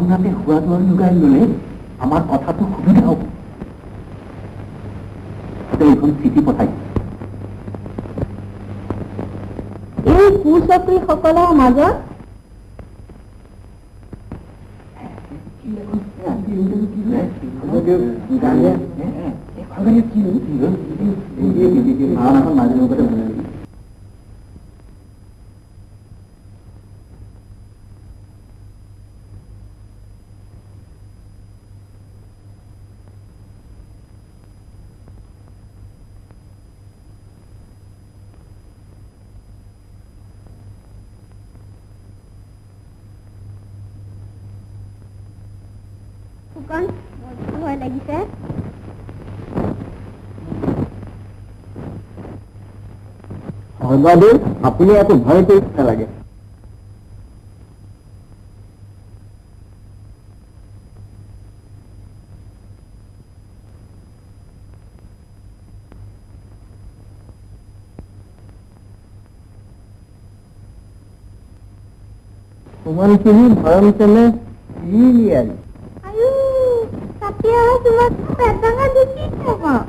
তৎক্ষণাতে হোৱা দুৱাৰ লগাই ল'লে আমাৰ কথাটো সুবিধা হ'ব। এইখন চিঠি পঠাই এই কুচক্ৰীসকলৰ মাজত ভয় লাগিছে। আপুনি একো ভয় কৰিব নালাগে। তোমালখিনি ভৰম চেনে লিয়ালি Tapi cuma pegangan di situ, Pak.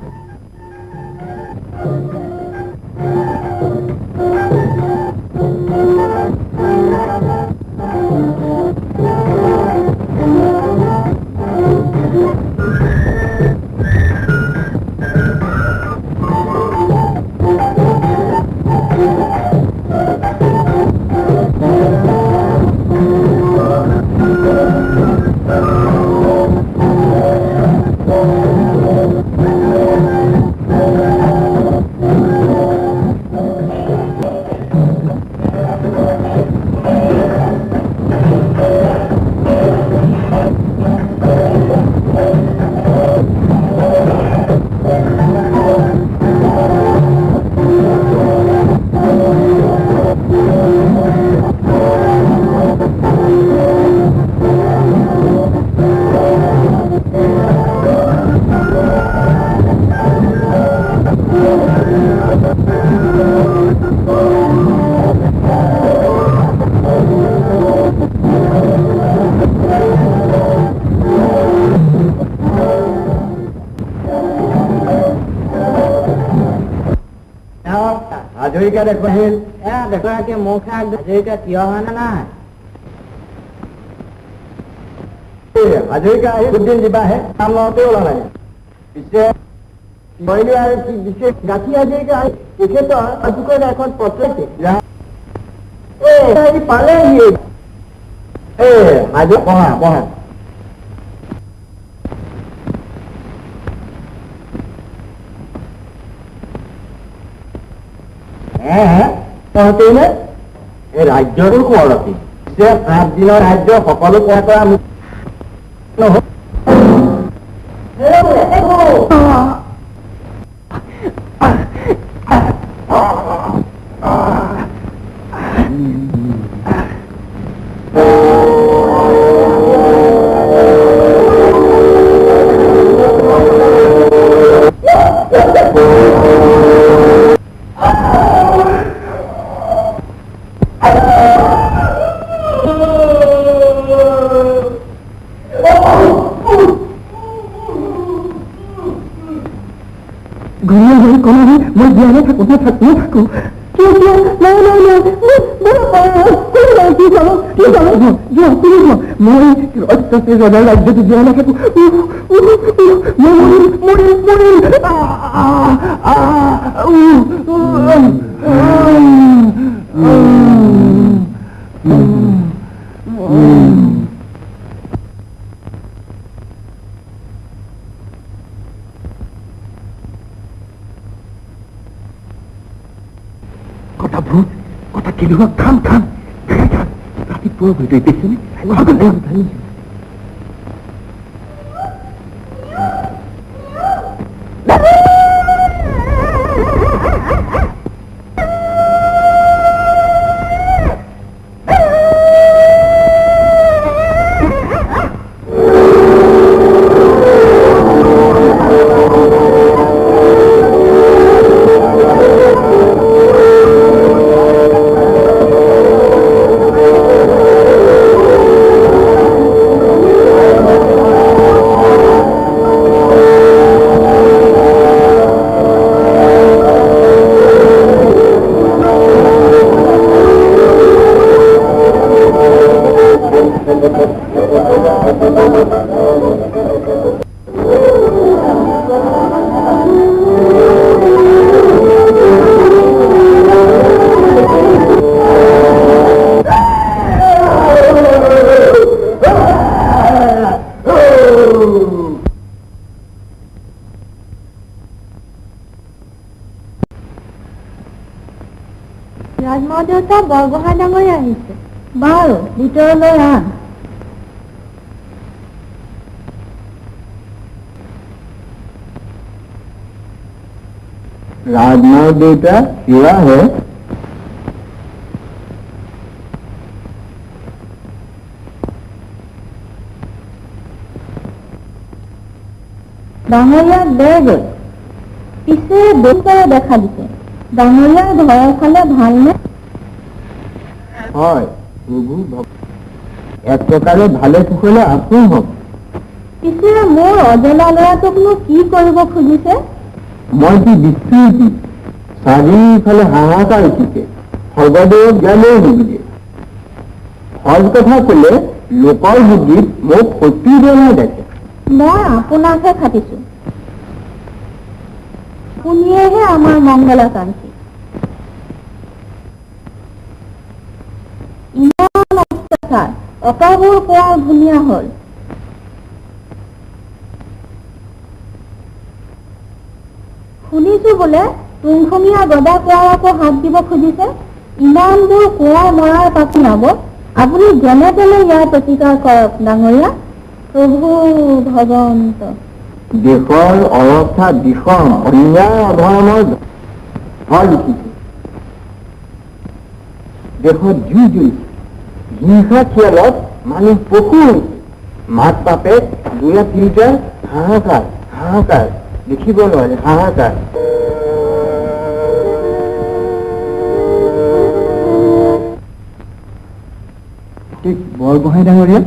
Hazarika দেখুৱাইছিল দেখুৱাকে মোক হাজৰিকা থিয় হোৱা নাই। হাজৰিকা আহি দুদিন দিবাহে কাম লওঁতে ওলা লাগে। পিছে মইলি আৰু বিশেষ গাঁঠি হাজৰিকা আহি তেখেতৰ আজিকৈ এখন পত্ৰ পালেহি। হাজৰিকা পঢ়া পঢ়া এই ৰাজ্যৰো খবৰ আছিল যে 7 দিনৰ ৰাজ্য সকলো পোৱা কৰা মই জীয়ানে থাকো থাকো মই অত্যাচাৰ ৰাজ্যটো জীয়াই নাথাকো। কথা ভূত কথা কেনেকুৱা খাম খাম ৰাতিপুৱা হৈ দেখিছেনে? ডাঙৰ দেউতা বৰগোহাঁই ডাঙৰীয়া আহিছে। বাৰু ভিতৰলৈ আহ। राजमाव बेटा हुआ है। ডাঙৰীয়াক দে গৈ পিছে দেউতাই দেখা দিছে। ডাঙৰীয়াৰ ঘৰৰ ফালে ভালনে? হয় প্ৰভু এক প্ৰকাৰে ভালে কুশলে আপোন হওক। পিছে মোৰ অজলা ল'ৰাটোকনো কি কৰিব খুজিছে? মই কি বিস্মৃতি চাৰিওফালে হাহাকাৰ উঠিছে। ভগদেৱ জ্ঞানেই নিবিদে সজ কথা কলে লোকৰ বুদ্ধিত মোক সত্যি জনাই দেখে। মই আপোনাকহে খাটিছো। আপুনিয়েহে আমাৰ মংগলাকাংক্ষী। ইমান অত্যাচাৰ অকাবোৰ কোৱা ধুনীয়া হ'ল। শুনিছো বোলে তুংখনীয়া গদা কোৱাৰকো হাত দিব খুজিছে। ইমানবোৰ কোৱা মৰাৰ পাছত নাব আপুনি যেনে তেনে ইয়াৰ প্ৰতিকাৰ কৰক ডাঙৰীয়া। প্ৰভু ভগৱন্ত। দেশৰ অৱস্থা বিষম অন্যায় অধৰণৰ ফল উঠিছে। দেশত জুই জ্বলিছে। হিংসা খিয়ালত মানুহ পশু হৈছে। মাক বাপেক দুটা তিনিটা হাহাকাৰ হাহাকাৰ দেখিব নোৱাৰে হাহাকাৰ। বৰগোহাঁই ডাঙৰীয়া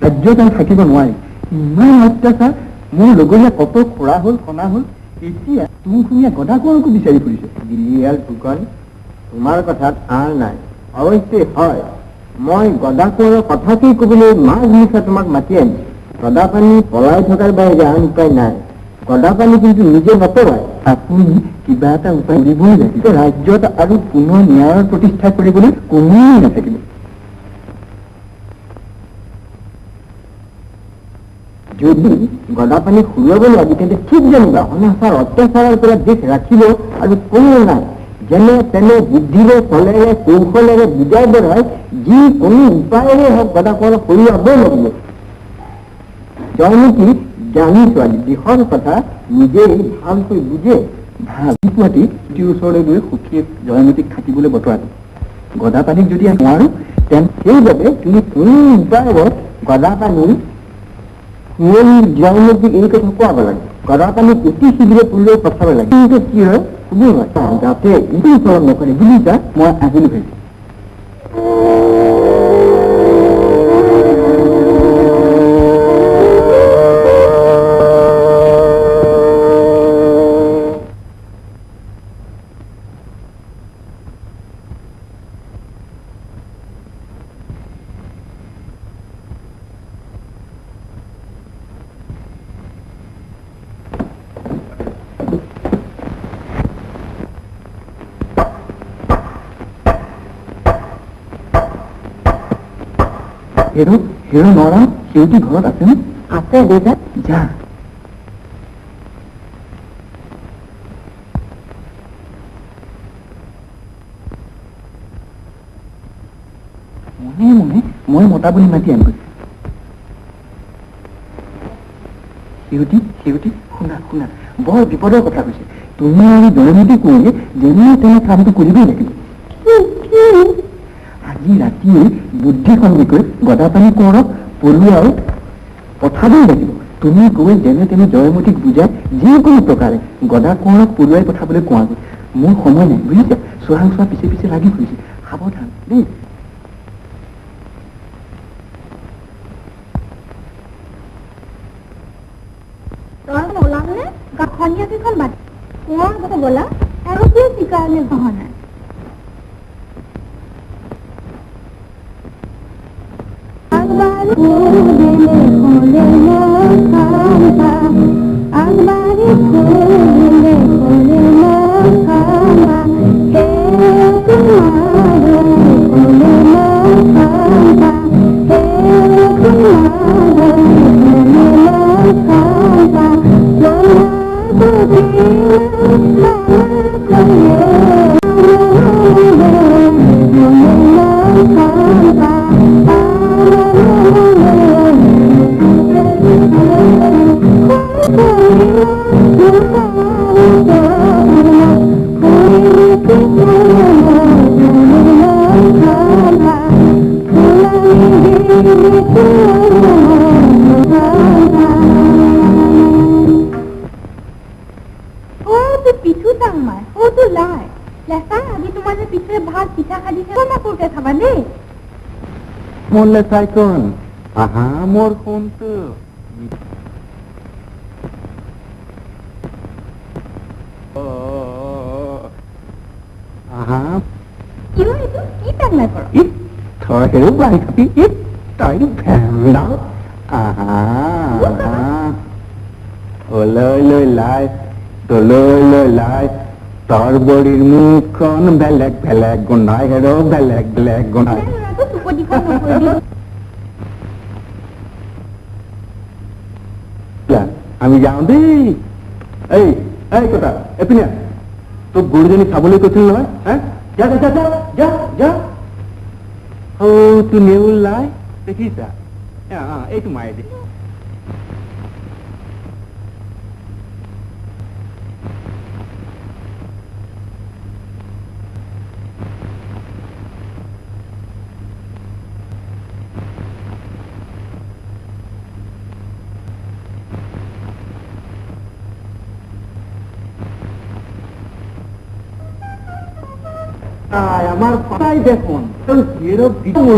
ৰাজ্যত আৰু থাকিব নোৱাৰি। ইমান অত্যাচাৰ। মোৰ লগৰীয়া কত খোৰা হ'ল সনা হ'ল। এতিয়া তুংখনীয়া গদা কোঁৱৰকো বিচাৰি ফুৰিছে। দিল্লীয়াল ফুকন তোমাৰ কথাত আৰ নাই। অৱশ্যে হয় মই গদা কোঁৱৰৰ কথাকেই কবলৈ মাছ নিচা তোমাক মাতি আনিছো। গদা পানী পলাই থকাৰ বাহিৰে আন উপায় নাই। গদা পানী কিন্তু নিজে নপলায়। আপুনি কিবা এটা উপায় দিবই লাগিব। ৰাজ্যত আৰু পুনৰ ন্যায়ৰ প্ৰতিষ্ঠা কৰিবলৈ কোনোৱেই নাথাকিব। যদি গদা পানী খুৱাব লাগে তেন্তে ঠিক জানিবা অনাচাৰ অত্যাচাৰৰ পৰা দেশ ৰাখিব আৰু কোনো নাই। যেনে তেনে বুদ্ধিৰে চলেৰে কৌশলেৰে বুজাই বঢ়াই যিকোনো উপায়েৰে হওক গদা কোঁৱৰক খুৱাবই লাগিব। জয়মতী জ্ঞানী ছোৱালী দেশৰ কথা নিজেই ভালকৈ বুজে। ভাবি ওচৰলৈ গৈ সুখীয়ে জয়মতীক থাকিবলৈ বতৰাটো। গদা পানীক যদি নোৱাৰো তেন্তে সেইবাবে তুমি কোনো উপায়ত গদা পানী জয়মতীক এই কথা কোৱাব লাগে। গদা পানী অতি শীঘ্ৰে পুললৈ পঠাব লাগে। কিন্তু কি হয় শুনি হয় যাতে ইটো চৰণ নকৰে বুলিছা মই আহিলো ভাবিছো। হেৰো হেৰো নৰা সিহঁতি ঘৰত আছেনে? আছে দেউতা। যা মনে মনে মই মতা বুলি মাতি আনগৈ। সিহঁতি সিহঁতি শুনা শুনা বৰ বিপদৰ কথা কৈছে। তুমি আৰু জয়মতী কৰিলে যেনে তেনে কামটো কৰিবই লাগিব। আজি ৰাতিয়ে বুদ্ধি সংগী কৰি গদা পানী কোঁৱৰক পলুৱাই পঠাবই লাগিব। তুমি গৈ যেনে তেনে জয়মতীক বুজাই যিকোনো প্ৰকাৰে গদা কোঁৱৰক পলুৱাই পঠাবলৈ কোৱাগৈ। মোৰ সময় নাই বুজিছে। চোৱা চোৱা পিছে পিছে লাগি ফুৰিছে। সাৱধান দেই। ওলালে গাখনীয়া কেইখন বাট কোঁৱৰ গলা আৰু কি চিকাৰণে গহনা Mulai saikon, aha, mor kontu. Aha. Kira itu kita nggak kok? Ít, thôi hiểu bài tapi ít, tới lúc thèm đó. Aha. Lơi lại, rồi lơi lại. Tor body move con belek gunai hero belek gunai. আমি যাও দেই এই এই কথা এপিনে তো গুরুজনী খাবলৈ কৈছিল নহয় হ্যাঁ যা যা যা যা যা ও তুই নেউল লাই দেখিছা এইটো মায়ে দে আমার কথাই দেখুন তোর হিরো ভিডিও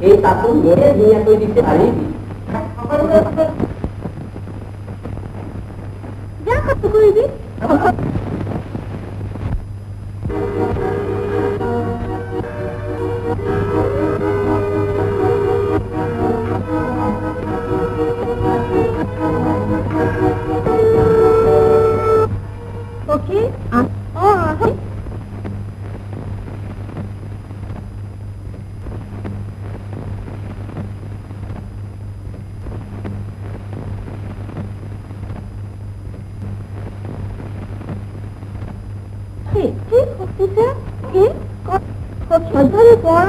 এই তাপন মরে দুনিয়া তৈরি দিতে পারিবি যা কত করিবি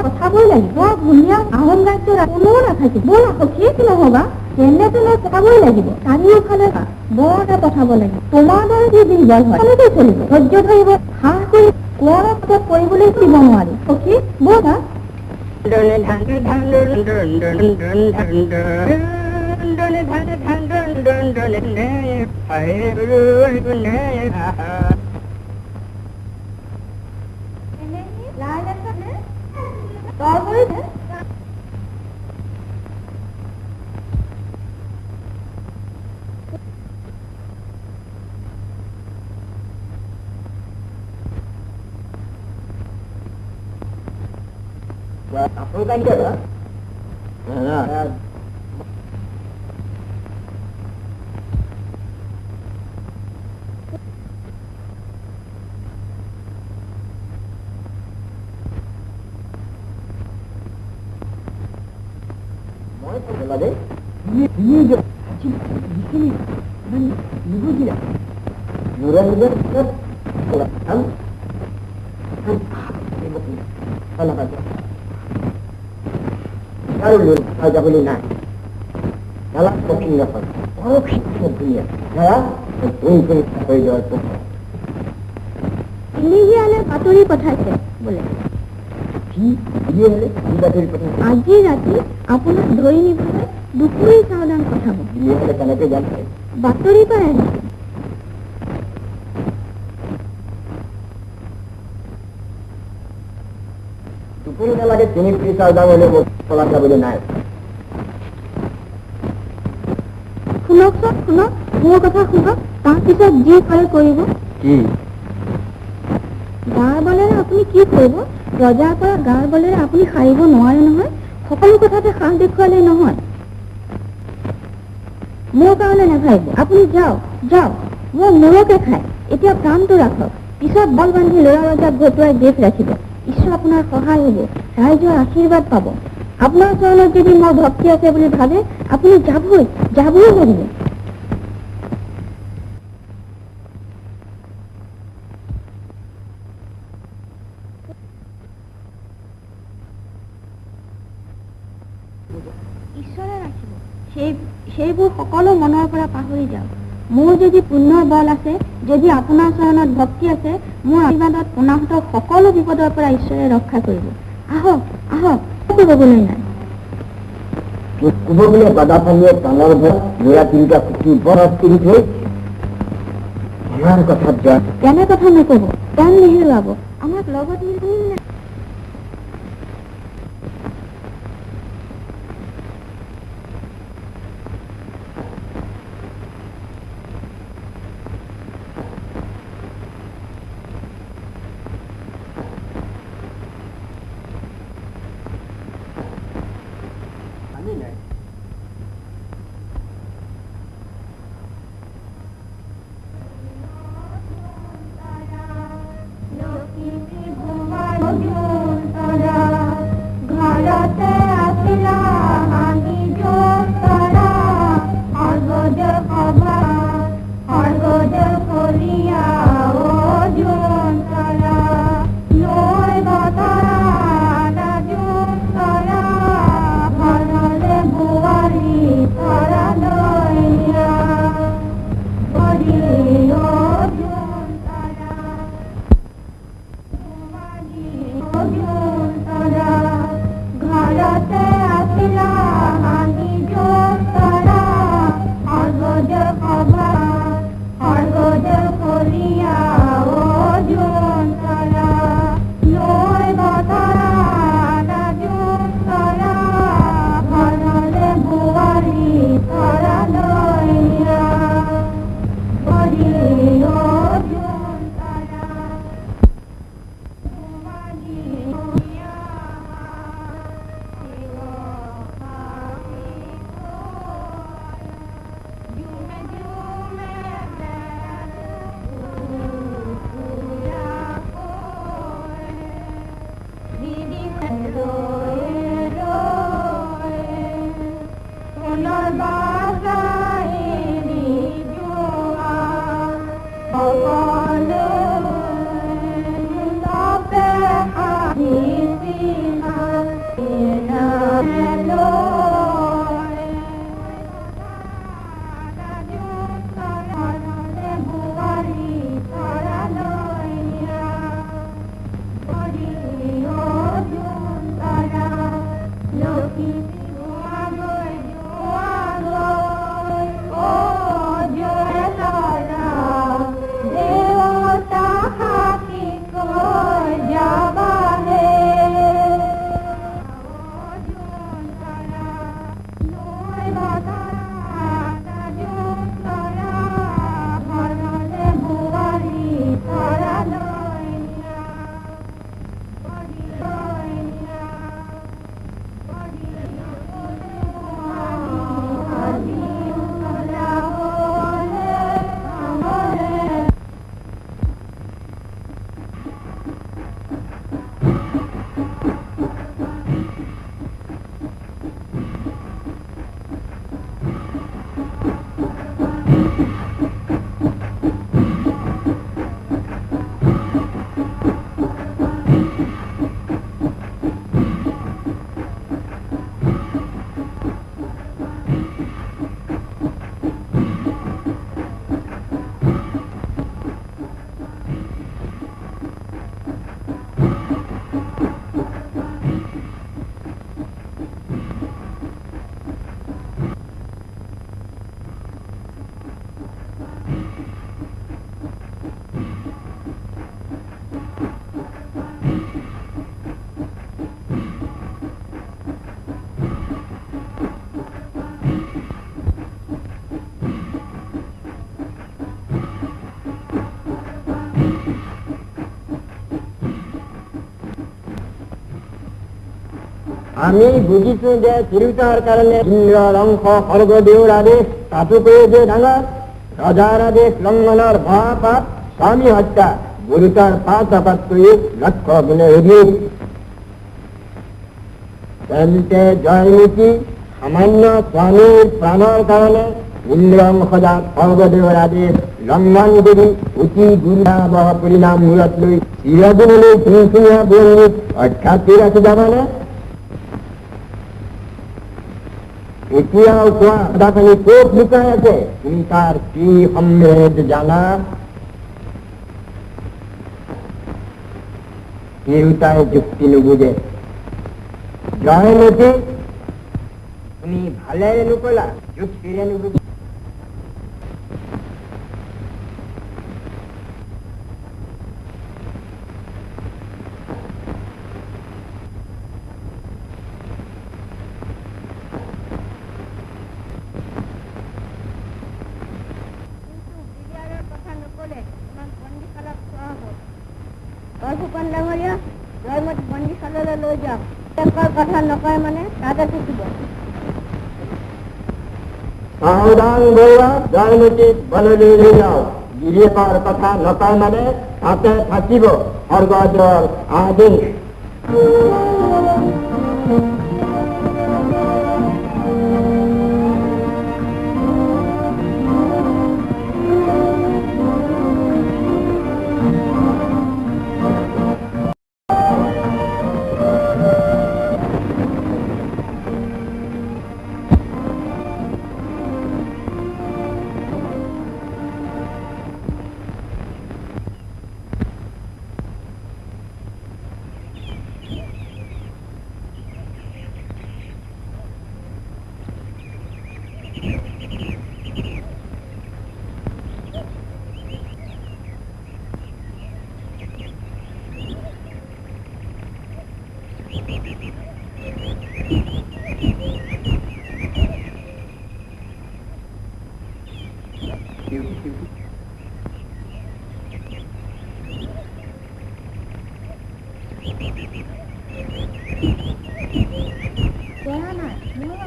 কথাবই লাগিব ধুনীয়া আহোম ৰাজ্যৰ কোনো নাথাকিব ব'লা সখী নহবা যেনে তেনে পঠাবই লাগিব চাৰিওফালে বৰ এটা পঠাব লাগিব তোমাৰ দৰে যি দুৰ্বল হয় কেনেকৈ চলিব ধৈৰ্য ধৰিব হাঁহ কৰি কোৱাৰ ওপৰত কৰিবলৈ দিব নোৱাৰি সখী ব'লা Apa kan dia lah? Nah. Mau apa lagi? Ini je. Di sini. Dan ibu dia. Nurul dia kan. Kalau Kalau kata Lalu aja boleh naik dalam kopinya apa? Oh, kopinya ya? Mungkin apa itu? Ini dia le baturi pathaise bole. Ki ini le baturi pathaise. Aji rati apunak dhoi nibole dupuri saudhan pathabo. Ini le kanake jante. Baturi pa aise. Dupuri na lage tini pri saudhan hole পলাটা বলে নাই শুনক শুনক মোৰ কথা শুনক তাৰপিছত যি কৰে কৰিব কি গাৰ বলেৰে আপুনি কি কৰিব ৰজাৰ পৰা গাৰ বলেৰে আপুনি খাৰিব নোৱাৰে নহয় সকলো কথাতে সাহ দেখুৱালে নহয় মোৰ কাৰণে নাভাবিব আপুনি যাওক যাওক মোৰ মূৰকে খায় এতিয়া প্ৰাণটো ৰাখক পিছত বল বান্ধি ল'ৰা ৰজাক ঘটুৱাই দেশ ৰাখিব ঈশ্বৰ আপোনাৰ সহায় হ'ব, ৰাইজৰ আশীৰ্বাদ পাব। আপোনাৰ চৰণত যদি মোৰ ভক্তি আছে বুলি ভাবে আপুনি যাবই লাগিব। ঈশ্বৰে ৰাখিব, সেইবোৰ সকলো মনৰ পৰা পাহৰি যাওক। মোৰ যদি পুণ্যৰ বল আছে, যদি আপোনাৰ চৰণত ভক্তি আছে, মোৰ আশীৰ্বাদত পোনাহঁতক সকলো বিপদৰ পৰা ঈশ্বৰে ৰক্ষা কৰিব। আহক একো ক'বলৈ নাই। বোলে বাদাপানীয়ে কাণৰ ল'ৰা তিনিটা খুটি বৰত কিনি থৈ ইয়াৰ কথাত যায়। তেনে কথা নক'ব, প্ৰাণ নেহেৰুৱাব, আমাক লগত নিলে আমি বুজিছো যে তিৰোতাৰ কাৰণে ইন্দ্ৰৰ অংশ স্বৰ্গদেউৰ আদেশ তাতোকৈ যে ডাঙৰ ৰজাৰ আদেশ লংঘনৰ মহাপাপ স্বামী হত্যা গুৰুতৰ পাতকৈ লক্ষ্য গুণে অধিক। তেন্তে জয়মতী সামান্য স্বামীৰ প্ৰাণৰ কাৰণে ইন্দ্ৰম সজাত স্বৰ্গদেৱৰ আদেশ লংঘন কৰি অতি গুৰুতাবহ পৰিণাম মূৰত লৈ চিৰদিনলৈ তুলসীয়া বন্দীত অক্ষাতি ৰাখি যাবানে? এতিয়াও কোৱা সদাখিনি ক'ত লুকাই আছে? তুমি তাৰ কি সম্ভেদ জানা? কেউটাই যুক্তি নুবুজে। জয়মতী, তুমি ভালেৰে নুকলা, যুক্তিৰে নুবুজে। ফুকন ডাঙৰীয়া, জয়মতী বন্দীশাললৈ লৈ যাওক। তেওঁলোকৰ কথা নকয় মানে তাতে থাকিব। সাৱধান বৰুৱা, জয়মতীক বনলৈ লৈ যাওক। গিৰিয়েকৰ কথা নকয় মানে তাতে থাকিব। স্বৰ্গদেৱৰ আদেশ।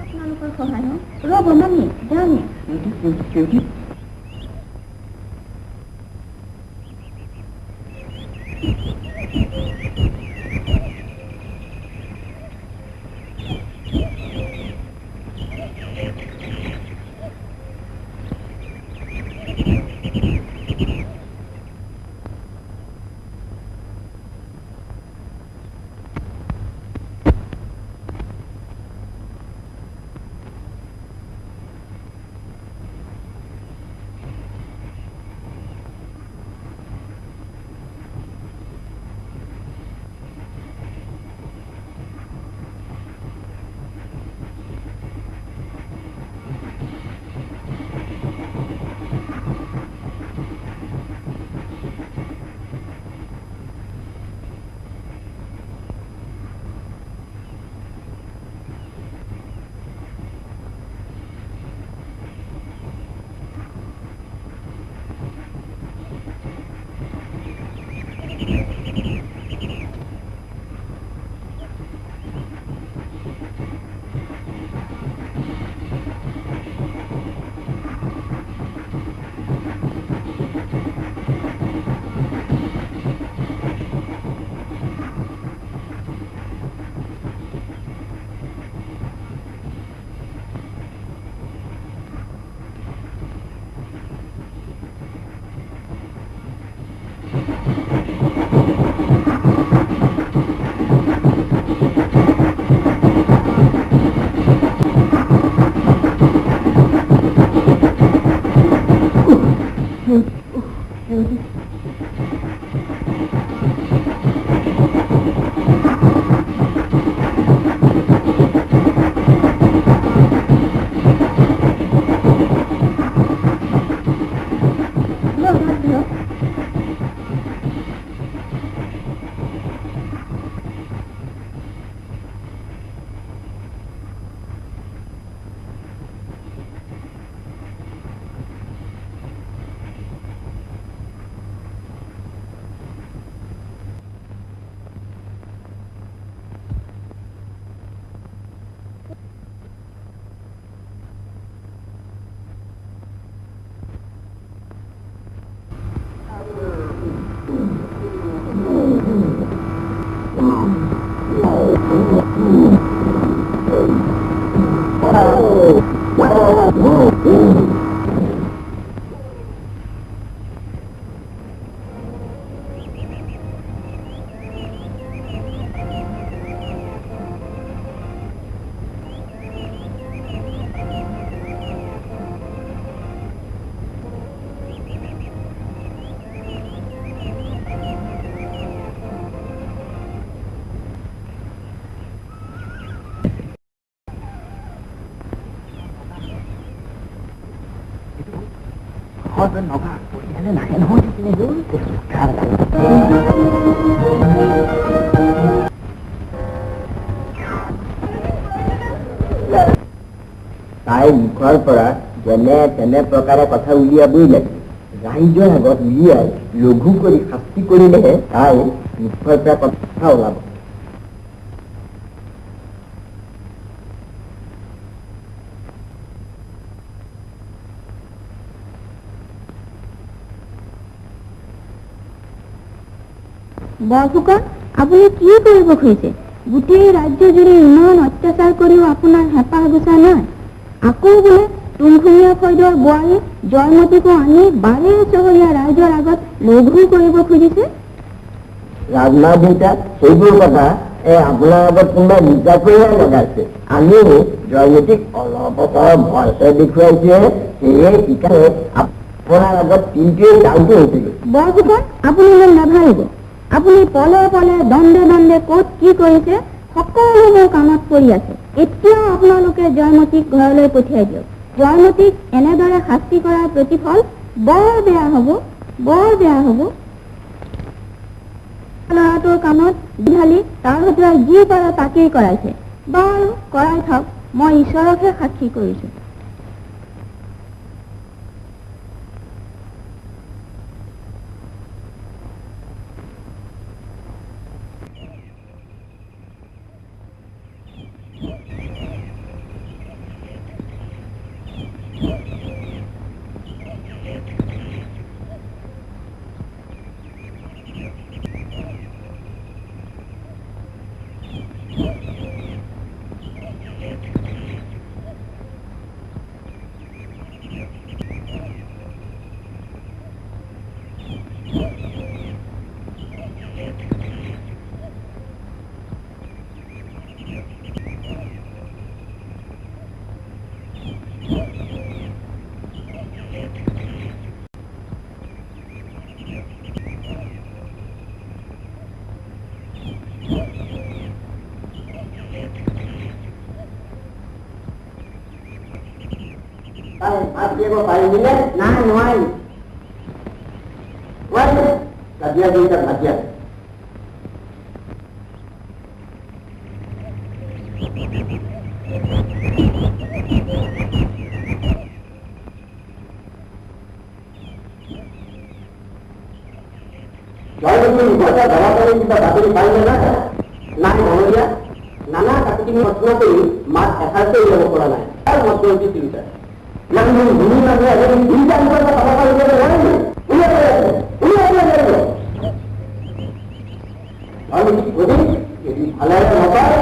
আপোনালোকৰ সহায় ৰ'ব মানি যামে। তাই মুখৰ পৰা যেনে তেনে প্ৰকাৰে কথা উলিয়াবই লাগে। ৰাইজৰ আগত উলিয়াই লঘু কৰি শাস্তি কৰিলেহে তাই মুখৰ পৰা কথা ওলাব। বৰফুকন, আপুনি কি কৰিব খুজিছে? গোটেই ৰাজ্য জুৰি ইমান অত্যাচাৰ কৰিও আপোনাৰ হেঁপাহ গুচা নাই। আকৌ বোলে তুংখুঙীয়া ফৈদৰ বোৱাৰী জয়মতীকো আনি বাৰে চহৰীয়া ৰাইজৰ আগত লঘু কৰিব খুজিছে। ৰাজনাথ দেউতা, সেইবোৰ কথা আপোনাৰ আগত কোনোবাই নিজা কৰিহে লগাইছে। আমি জয়মতীক অলপ ভয়তে দেখুৱাইছে, সেয়ে শিকাই আপোনাৰ আগত তিনিটোৱে ডাউনটো হৈছিল। বৰফুকন, আপুনি মোক নাভাবিব। আপুনি পলে পলে দণ্ডে দণ্ডে ক'ত কি কৰিছে সকলো মোৰ কামত পৰি আছে। এতিয়াও আপোনালোকে জয়মতীক ঘৰলৈ পঠিয়াই দিয়ক। জয়মতীক এনেদৰে শাস্তি কৰাৰ প্ৰতিফল বৰ বেয়া হ'ব, বৰ বেয়া হ'ব। ল'ৰাটোৰ কামত ঢালি তাৰ হতুৱাই যি পাৰে তাকেই কৰাইছে। বাৰু কৰাই থাকক, মই ঈশ্বৰকহে সাক্ষী কৰিছো। ভাত দিব পাৰিবিনে? নাই, নোৱাৰি। কাজিয়া দুইটা ভাজিয়া ধৰাবলৈ কিবা বাতৰি পাৰিলে নাই? নাই নহলীয়া নানা কাকতিমি প্ৰশ্ন কৰি মাত এসাৰকে উলিয়াব পৰা নাই। তাৰ মত কৰিছে তিনিটা মানুহ ভূমি মানুহে এজন দুইটা অঞ্চলৰ কথা উলিয়াব নোৱাৰিলে। ভালে নপায়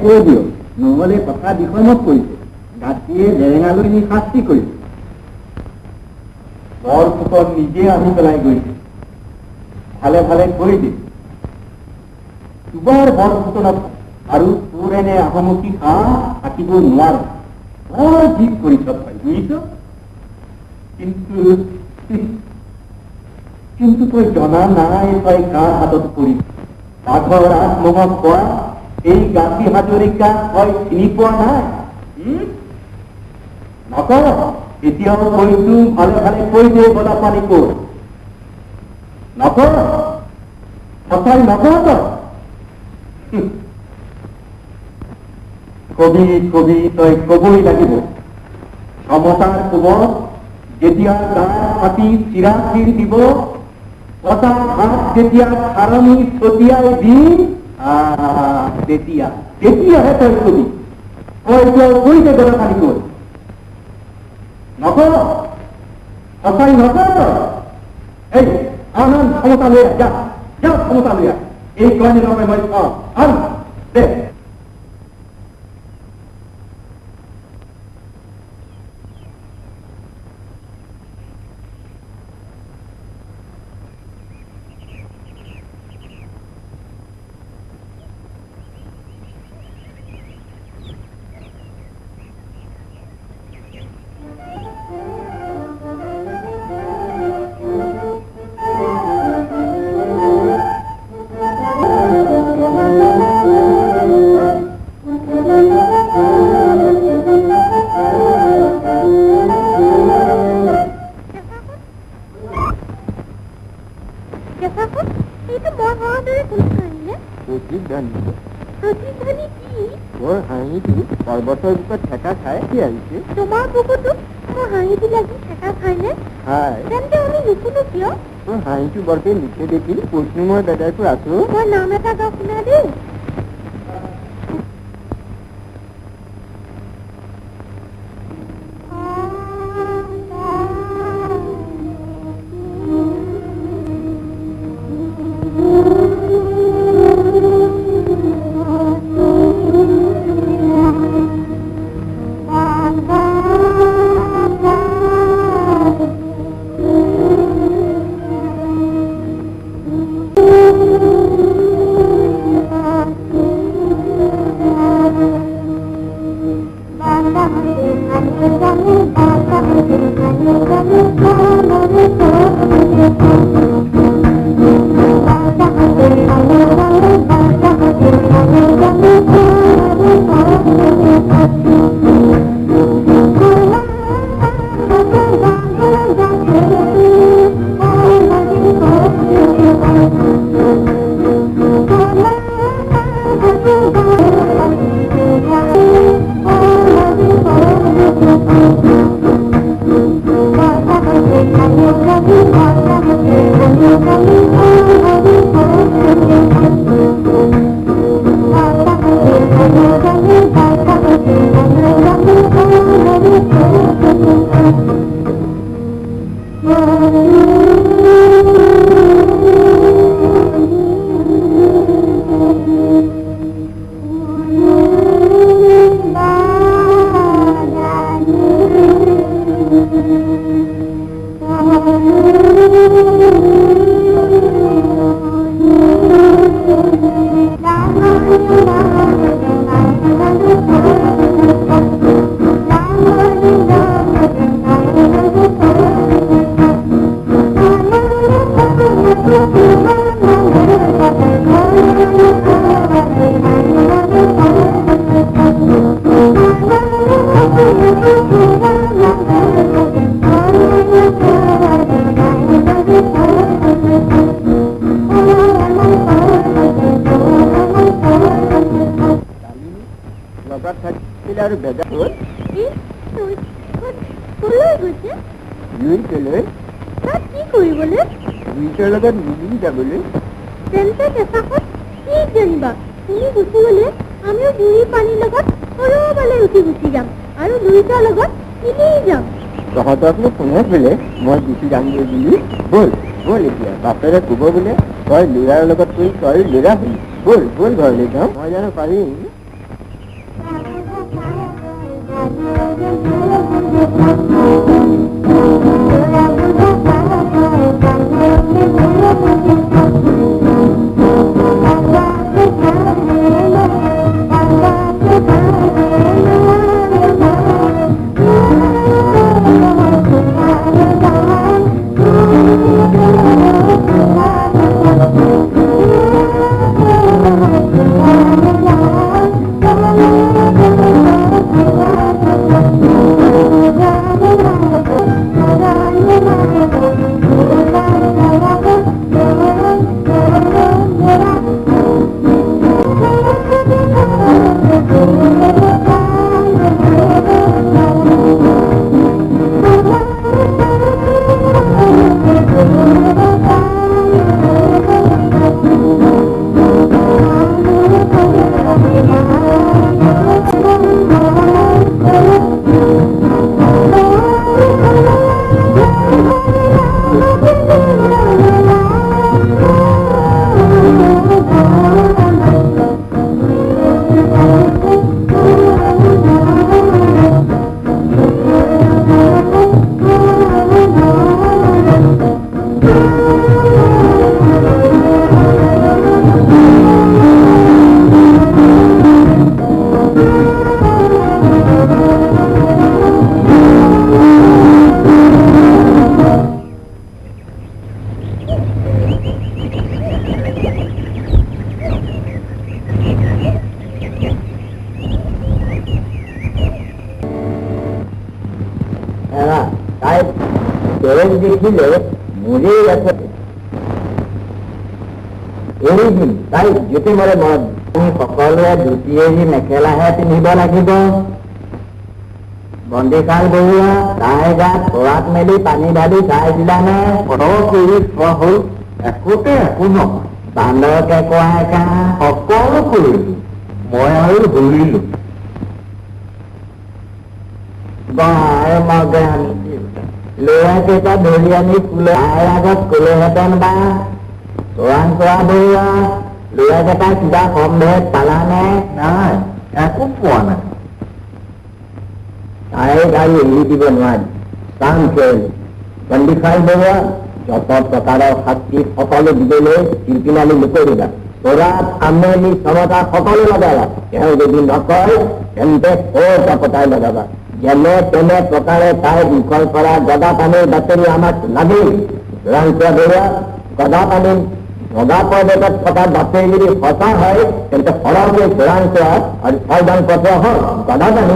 কৈ দিয়ক, নহলে কথা বিষমত পৰিছে। গাঁঠিয়ে জেৰেঙালৈ নি শাস্তি কৰিছে। বৰফুকন নিজে আহি পেলাই গৈছে। ভালে ভালে কৈ দিয়ে, তোমাৰ বৰফুকনত আৰু তোৰ এনে আহমুখী হাঁহ থাকিব নোৱাৰে। বৰ ঠিক কৰিছ ভাই, বুজিছ? কিন্তু তই জনা নাই তই কাৰ হাতত পৰিছ। বাঘৰ আত্মহক কৰা এই গান্ধী হাজৰিকা তই চিনি পোৱা নাই। নকৰ এতিয়াও কৈছো, ভালে ভালে কৈ দে গলা পানী কৰ। নকৰ সঁচাই নকৰ তই। কবি কবি তই কবই লাগিব। সমতাৰ কোবত যেতিয়া গাঁ পাতি চিৰা চিৰ দিব, কটা হাত যেতিয়া খাৰণি ছটিয়াই দি তেতিয়াহে তই কবি। কৰিছে গদা খালি গ'ল নকৰ সঁচাই নকৰ এই আনন্দ ক্ষমতা লৈ যা যা ক্ষমতা লৈ এই কণী নকয় মই আন দে পৰ্বতৰ বুকত ঠেকা খাই কি আহিছে তোমাৰ বুকুতো মোৰ হাঁহিটো লাগি ঠেকা খাইনে খাই তেন্তে আমি নুশুনো কিয় মোৰ হাঁহিটো বৰকে লিখে দেখি কৈছো মই দাদাইটো আছো মই নাম এটা গাওঁ শুনা দেই আৰু বেজা হ'ল তাত কি কৰিবলৈ দুইটাৰ লগত মিলি যাবলৈ তেন্তে কেঁচাখন কি জানিবা তুমি গুচি গ'লে আমিও দুই পানীৰ লগত সৰহবালে উঠি গুচি যাম আৰু দুইটাৰ লগত মিলি যাম তহঁতক মোক কোনে ক'লে মই গুচি যামগৈ বুলি ব'ল ব'ল এতিয়া বাপেৰে ক'ব বোলে তই ল'ৰাৰ লগত কৈ তই ল'ৰা হলি ব'ল ব'ল ঘৰলৈ যাওঁ মই জানো পাৰিম তাই বেলেগ দেখিলে মোৰেই আছে এৰি দিম তাই যেতে মৰে মনত তুমি সকলোৱে ধুতি এৰি মেখেলাহে পিন্ধিব লাগিব বন্দিশাল বৰুৱা তাই গাত তৰাত মেলি পানী ঢালি চাই দিলানে কৰি চোৱা হ'ল একোতে একো নহয় বান্দৰকে কোৱাই কা সকলো কৰিলো মই আৰু ধৰিলো বাই মগে আনি ল'ৰা কেইটা ধৰি আনি কুলে তাইৰ আগত কলেহেঁতেন বা চোৰাং চোৱা বৰুৱা ল'ৰা কেইটা কিবা সম্ভেদ পালানে নাই একো পোৱা নাই তাইক আৰু এৰি দিব নোৱাৰি কাম খেল বন্দিশাল বৰুৱা যত প্ৰকাৰৰ শাস্তি সকলো দিবলৈ শিল্পীনালী নকৰিবা তৰাত আমেলি ক্ষমতা সকলো লগাবা তেওঁ যদি নকয় তেন্তে কটাই লগাবা যেনে তেনে প্ৰকাৰে তাইৰ মুখৰ পৰা গদা পানীৰ বাতৰি আমাক লাগেই চোৰাং চোৱা বৰুৱা গদা পানী ভগা পৰ্বতত থকা বাতৰি যদি সঁচা হয় তেন্তে সৰহকৈ চোৰাং চোৱা আৰু ছয়দান পত্ৰ হল গদা পানী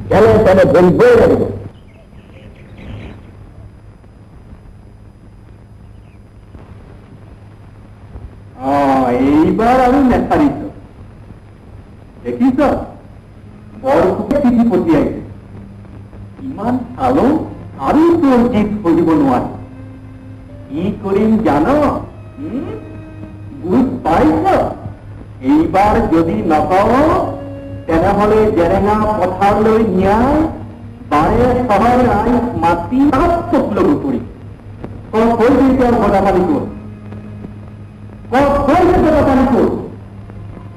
যেনে তেনে ধৰিবই লাগিব এইবাৰ আৰু নেচাৰিছ দেখিছ বৰষুণে চিঠি পঠিয়াইছে ইমান চালো আৰু তোৰ জিত কৰিব নোৱাৰে কি কৰিম জান বুজ পাইছ এইবাৰ যদি নকওঁ তেনেহলে জেৰেঙা পথাৰলৈ নিয়াই বাৰে চহৰ ৰাইজ মাতি তাত চকলগু কৰি কৈছে তেওঁৰ গদা পানী কৰ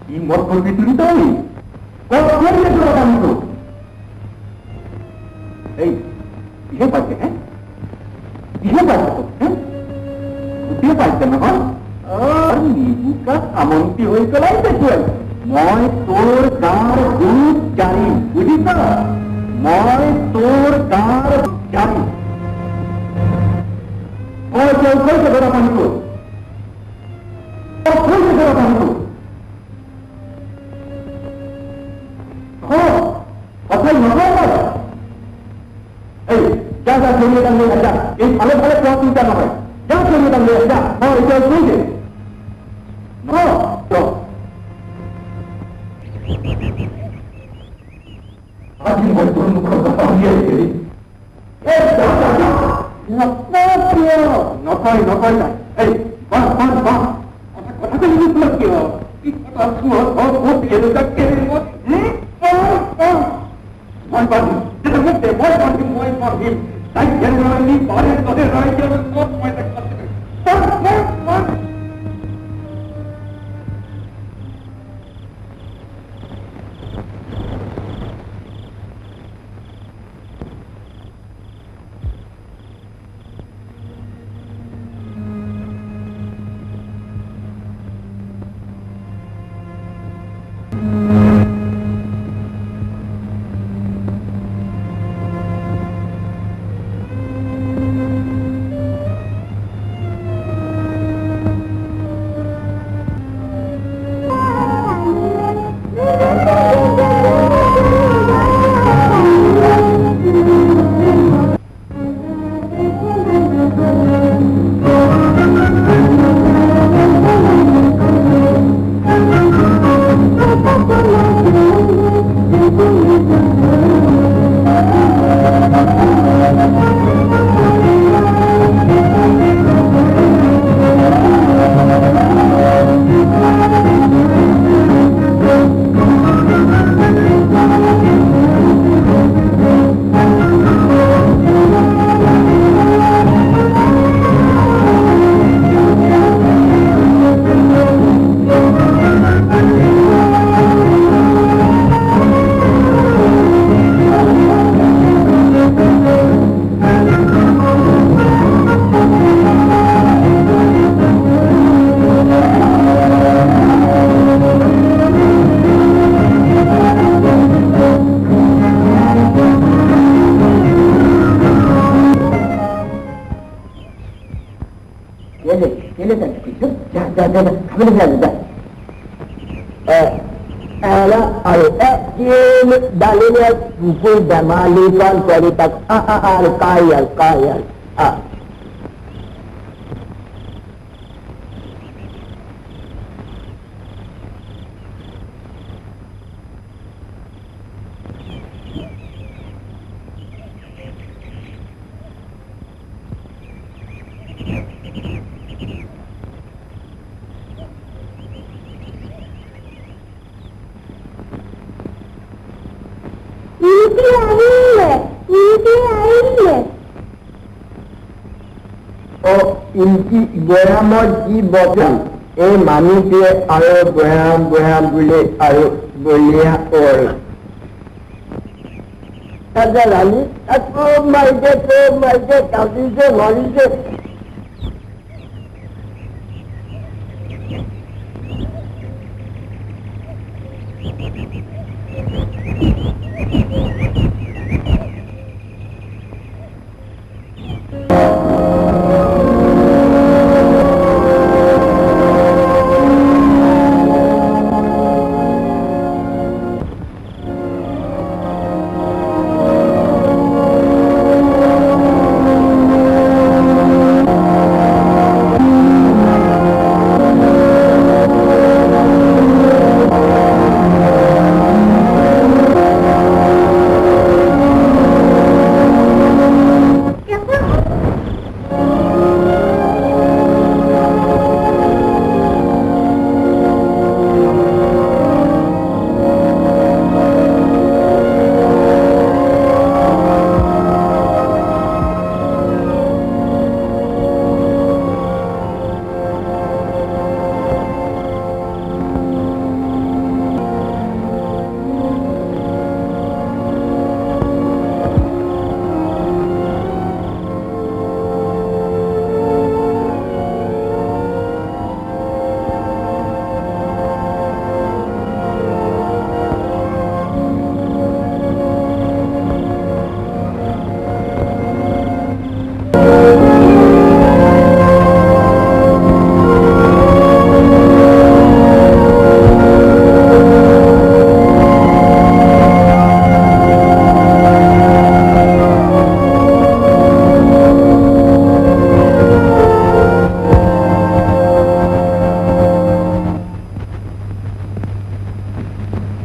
কি মত করবি তুই তাই এই কিহে পাইছে হ্যাঁ কিহে পাইছে তো হ্যাঁ বুঝিয়ে পাইছে নহয় নিবুকা সামন্তি হয়ে পেলাই দেখুৱাই মই তোৰ গাঁৰ গুৰুত জানিম বুজিছ মই তোৰ গাঁৰ জানিম কৈছে গদা পানী কৰ এই ভালো ভালো কোয়া চিন্তা নহয় যা চলিয়ে দাম যা এটা বুঝে নকয় নকয় না এই কথাটা যদি তোমার কি হয় মই পারবি যেটা করতে মই পারবি তাই জেনারেলি পরে তোদের রাজ্যের কোন পয়সা করতে Ala al-Aqi Dalilnya buku damalikan kualitas kaya. Inti goyamot ji botan mani ke aro goyam bule aro bolia or ada lali aku marge kali je mari je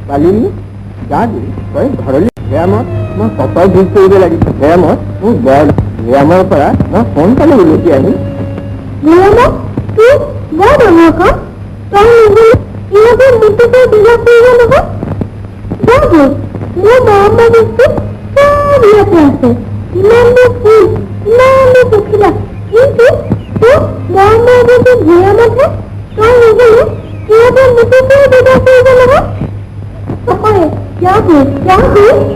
Kali jadi, saya घरली व्यायामत मैं सफल ठीक करबे लागि व्यायामत मु बड व्यायामर परा मैं फोन कले उलटी आनी व्यायाम तू बड होका तो इनके मुट्ठी को दिला कोई न हो मो मामा बिस्कुट सब लेते आसे इमाने फूल इमाने पुखिला किंतु तो मामा को व्यायाम है तो इनके मुट्ठी को दिला कोई न हो क्या हो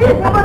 Thank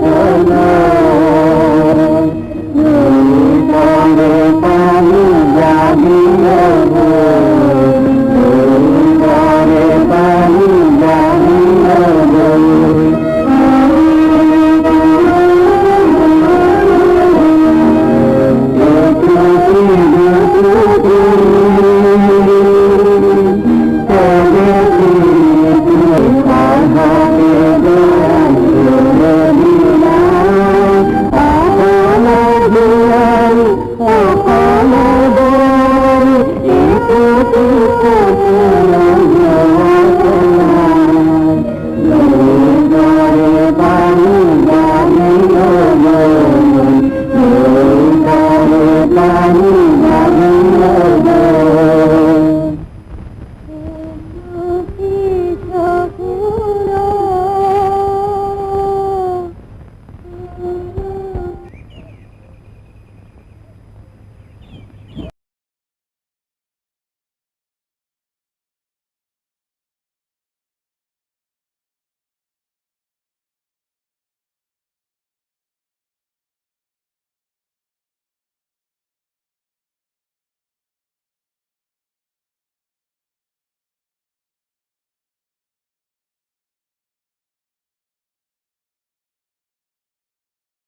you.